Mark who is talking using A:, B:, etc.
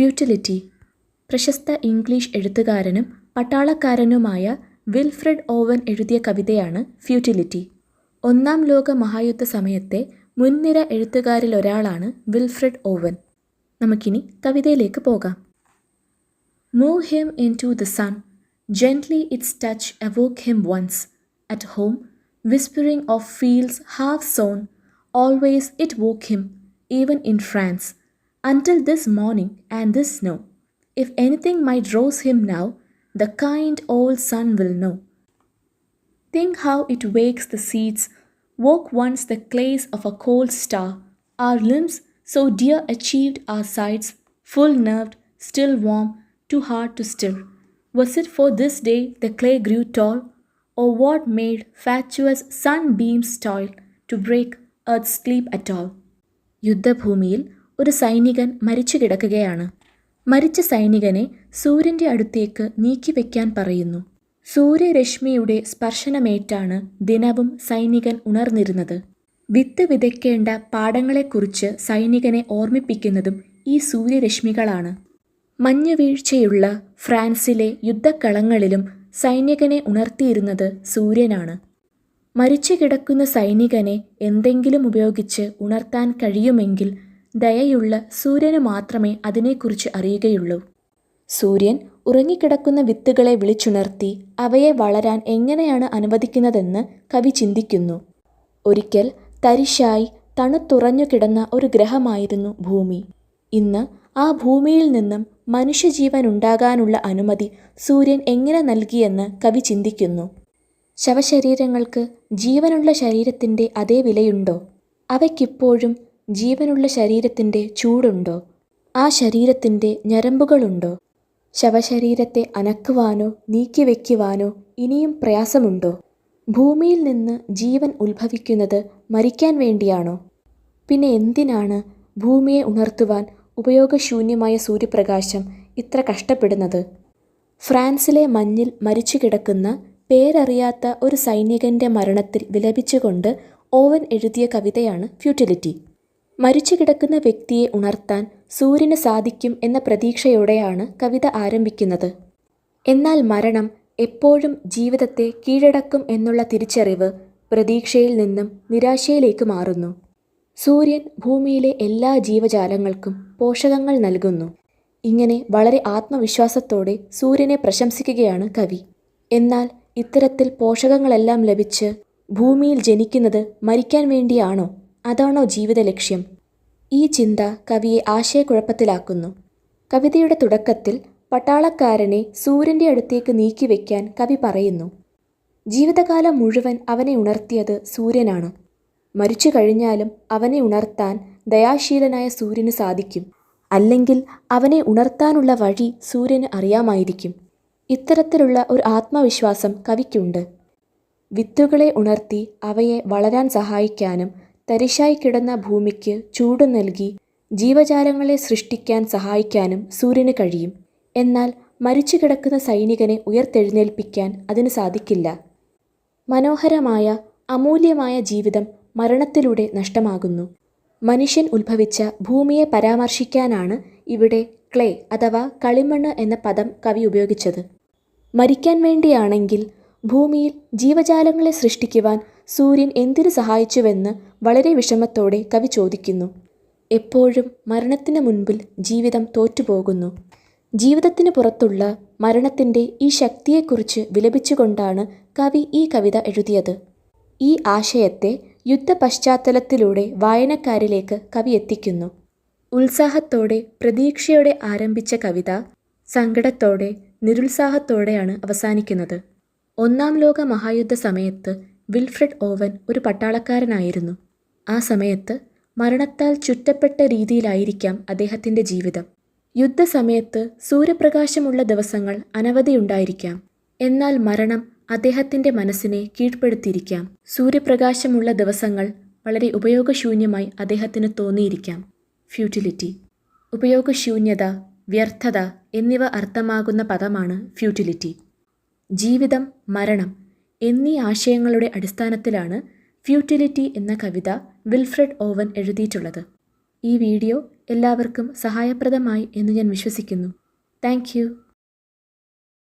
A: Futility. പ്രശസ്ത English എഴുത്തുകാരനും പട്ടാളക്കാരനുമായ Wilfred oven എഴുതിയ കവിതയാണ് ഫ്യൂട്ടിലിറ്റി. ഒന്നാം ലോക മഹായുദ്ധ സമയത്തെ മുൻനിര എഴുത്തുകാരിലൊരാളാണ് വിൽഫ്രഡ് ഓവൻ. നമുക്കിനി കവിതയിലേക്ക് പോകാം. Move him into the sun, gently its touch awoke him once. At home, whispering of fields half sown, always it woke him, even in France. Until this morning and this snow, if anything might rouse him now, the kind old sun will know. Think how it wakes the seeds, woke once the clays of a cold star. Our limbs, so dear achieved our sights, full nerved, still warm, too hard to stir. Was it for this day the clay grew tall, or what made fatuous sunbeams toil to break earth's sleep at all? യുദ്ധഭൂമിയിൽ ഒരു സൈനികൻ മരിച്ചു കിടക്കുകയാണ്. മരിച്ച സൈനികനെ സൂര്യൻ്റെ അടുത്തേക്ക് നീക്കിവെക്കാൻ പറയുന്നു. സൂര്യരശ്മിയുടെ സ്പർശനമേറ്റാണ് ദിനവും സൈനികൻ ഉണർന്നിരുന്നത്. വിത്ത് വിതയ്ക്കേണ്ട പാടങ്ങളെക്കുറിച്ച് സൈനികനെ ഓർമ്മിപ്പിക്കുന്നതും ഈ സൂര്യരശ്മികളാണ്. മഞ്ഞുവീഴ്ചയുള്ള ഫ്രാൻസിലെ യുദ്ധക്കളങ്ങളിലും സൈനികനെ ഉണർത്തിയിരുന്നത് സൂര്യനാണ്. മരിച്ചു കിടക്കുന്ന സൈനികനെ എന്തെങ്കിലും ഉപയോഗിച്ച് ഉണർത്താൻ കഴിയുമെങ്കിൽ ദയയുള്ള സൂര്യന് മാത്രമേ അതിനെക്കുറിച്ച് അറിയുകയുള്ളൂ. സൂര്യൻ ഉറങ്ങിക്കിടക്കുന്ന വിത്തുകളെ വിളിച്ചുണർത്തി അവയെ വളരാൻ എങ്ങനെയാണ് അനുവദിക്കുന്നതെന്ന് കവി ചിന്തിക്കുന്നു. ഒരിക്കൽ തരിശായി തണുത്തുറഞ്ഞു കിടന്ന ഒരു ഗ്രഹമായിരുന്നു ഭൂമി. ഇന്ന് ആ ഭൂമിയിൽ നിന്നും മനുഷ്യജീവൻ ഉണ്ടാകാനുള്ള അനുമതി സൂര്യൻ എങ്ങനെ നൽകിയെന്ന് കവി ചിന്തിക്കുന്നു. ശവശരീരങ്ങൾക്ക് ജീവനുള്ള ശരീരത്തിൻ്റെ അതേ വിലയുണ്ടോ? അവയ്ക്കിപ്പോഴും ജീവനുള്ള ശരീരത്തിൻ്റെ ചൂടുണ്ടോ? ആ ശരീരത്തിൻ്റെ ഞരമ്പുകളുണ്ടോ? ശവശരീരത്തെ അനക്കുവാനോ നീക്കിവെക്കുവാനോ ഇനിയും പ്രയാസമുണ്ടോ? ഭൂമിയിൽ നിന്ന് ജീവൻ ഉത്ഭവിക്കുന്നത് മരിക്കാൻ വേണ്ടിയാണോ? പിന്നെ എന്തിനാണ് ഭൂമിയെ ഉണർത്തുവാൻ ഉപയോഗശൂന്യമായ സൂര്യപ്രകാശം ഇത്ര കഷ്ടപ്പെടുന്നത്? ഫ്രാൻസിലെ മഞ്ഞിൽ മരിച്ചു കിടക്കുന്ന പേരറിയാത്ത ഒരു സൈനികൻ്റെ മരണത്തിൽ വിലപിച്ചുകൊണ്ട് ഓവൻ എഴുതിയ കവിതയാണ് ഫ്യൂട്ടിലിറ്റി. മരിച്ചു കിടക്കുന്ന വ്യക്തിയെ ഉണർത്താൻ സൂര്യന് സാധിക്കും എന്ന പ്രതീക്ഷയോടെയാണ് കവിത ആരംഭിക്കുന്നത്. എന്നാൽ മരണം എപ്പോഴും ജീവിതത്തെ കീഴടക്കും എന്നുള്ള തിരിച്ചറിവ് പ്രതീക്ഷയിൽ നിന്നും നിരാശയിലേക്ക് മാറുന്നു. സൂര്യൻ ഭൂമിയിലെ എല്ലാ ജീവജാലങ്ങൾക്കും പോഷകങ്ങൾ നൽകുന്നു. ഇങ്ങനെ വളരെ ആത്മവിശ്വാസത്തോടെ സൂര്യനെ പ്രശംസിക്കുകയാണ് കവി. എന്നാൽ ഇത്തരത്തിൽ പോഷകങ്ങളെല്ലാം ലഭിച്ച് ഭൂമിയിൽ ജനിക്കുന്നത് മരിക്കാൻ വേണ്ടിയാണോ? അതാണോ ജീവിത ലക്ഷ്യം? ഈ ചിന്ത കവിയെ ആശയക്കുഴപ്പത്തിലാക്കുന്നു. കവിതയുടെ തുടക്കത്തിൽ പട്ടാളക്കാരനെ സൂര്യൻ്റെ അടുത്തേക്ക് നീക്കിവെക്കാൻ കവി പറയുന്നു. ജീവിതകാലം മുഴുവൻ അവനെ ഉണർത്തിയത് സൂര്യനാണ്. മരിച്ചു കഴിഞ്ഞാലും അവനെ ഉണർത്താൻ ദയാശീലനായ സൂര്യന് സാധിക്കും. അല്ലെങ്കിൽ അവനെ ഉണർത്താനുള്ള വഴി സൂര്യന് അറിയാമായിരിക്കും. ഇത്തരത്തിലുള്ള ഒരു ആത്മവിശ്വാസം കവിക്കുണ്ട്. വിത്തുകളെ ഉണർത്തി അവയെ വളരാൻ സഹായിക്കാനും തരിശായി കിടന്ന ഭൂമിക്ക് ചൂട് നൽകി ജീവജാലങ്ങളെ സൃഷ്ടിക്കാൻ സഹായിക്കാനും സൂര്യന് കഴിയും. എന്നാൽ മരിച്ചു കിടക്കുന്ന സൈനികനെ ഉയർത്തെഴുന്നേൽപ്പിക്കാൻ അതിന് സാധിക്കില്ല. മനോഹരമായ അമൂല്യമായ ജീവിതം മരണത്തിലൂടെ നഷ്ടമാകുന്നു. മനുഷ്യൻ ഉത്ഭവിച്ച ഭൂമിയെ പരാമർശിക്കാനാണ് ഇവിടെ ക്ലേ അഥവാ കളിമണ്ണ് എന്ന പദം കവി ഉപയോഗിച്ചത്. മരിക്കാൻ വേണ്ടിയാണെങ്കിൽ ഭൂമിയിൽ ജീവജാലങ്ങളെ സൃഷ്ടിക്കുവാൻ സൂര്യൻ എന്തിനു സഹായിച്ചുവെന്ന് വളരെ വിഷമത്തോടെ കവി ചോദിക്കുന്നു. എപ്പോഴും മരണത്തിന് മുൻപിൽ ജീവിതം തോറ്റുപോകുന്നു. ജീവിതത്തിന് പുറത്തുള്ള മരണത്തിൻ്റെ ഈ ശക്തിയെക്കുറിച്ച് വിലപിച്ചുകൊണ്ടാണ് കവി ഈ കവിത എഴുതിയത്. ഈ ആശയത്തെ യുദ്ധപശ്ചാത്തലത്തിലൂടെ വായനക്കാരിലേക്ക് കവി എത്തിക്കുന്നു. ഉത്സാഹത്തോടെ പ്രതീക്ഷയോടെ ആരംഭിച്ച കവിത സങ്കടത്തോടെ നിരുത്സാഹത്തോടെയാണ് അവസാനിക്കുന്നത്. ഒന്നാം ലോക മഹായുദ്ധ സമയത്ത് വിൽഫ്രഡ് ഓവൻ ഒരു പട്ടാളക്കാരനായിരുന്നു. ആ സമയത്ത് മരണത്താൽ ചുറ്റപ്പെട്ട രീതിയിലായിരിക്കാം അദ്ദേഹത്തിൻ്റെ ജീവിതം. യുദ്ധസമയത്ത് സൂര്യപ്രകാശമുള്ള ദിവസങ്ങൾ അനവധിയുണ്ടായിരിക്കാം. എന്നാൽ മരണം അദ്ദേഹത്തിൻ്റെ മനസ്സിനെ കീഴ്പ്പെടുത്തിയിരിക്കാം. സൂര്യപ്രകാശമുള്ള ദിവസങ്ങൾ വളരെ ഉപയോഗശൂന്യമായി അദ്ദേഹത്തിന് തോന്നിയിരിക്കാം. ഫ്യൂട്ടിലിറ്റി. ഉപയോഗശൂന്യത, വ്യർത്ഥത എന്നിവ അർത്ഥമാകുന്ന പദമാണ് ഫ്യൂട്ടിലിറ്റി. ജീവിതം, മരണം എന്നീ ആശയങ്ങളുടെ അടിസ്ഥാനത്തിലാണ് ഫ്യൂട്ടിലിറ്റി എന്ന കവിത വിൽഫ്രഡ് ഓവൻ എഴുതിയിട്ടുള്ളത്. ഈ വീഡിയോ എല്ലാവർക്കും സഹായപ്രദമായി എന്ന് ഞാൻ വിശ്വസിക്കുന്നു. Thank you.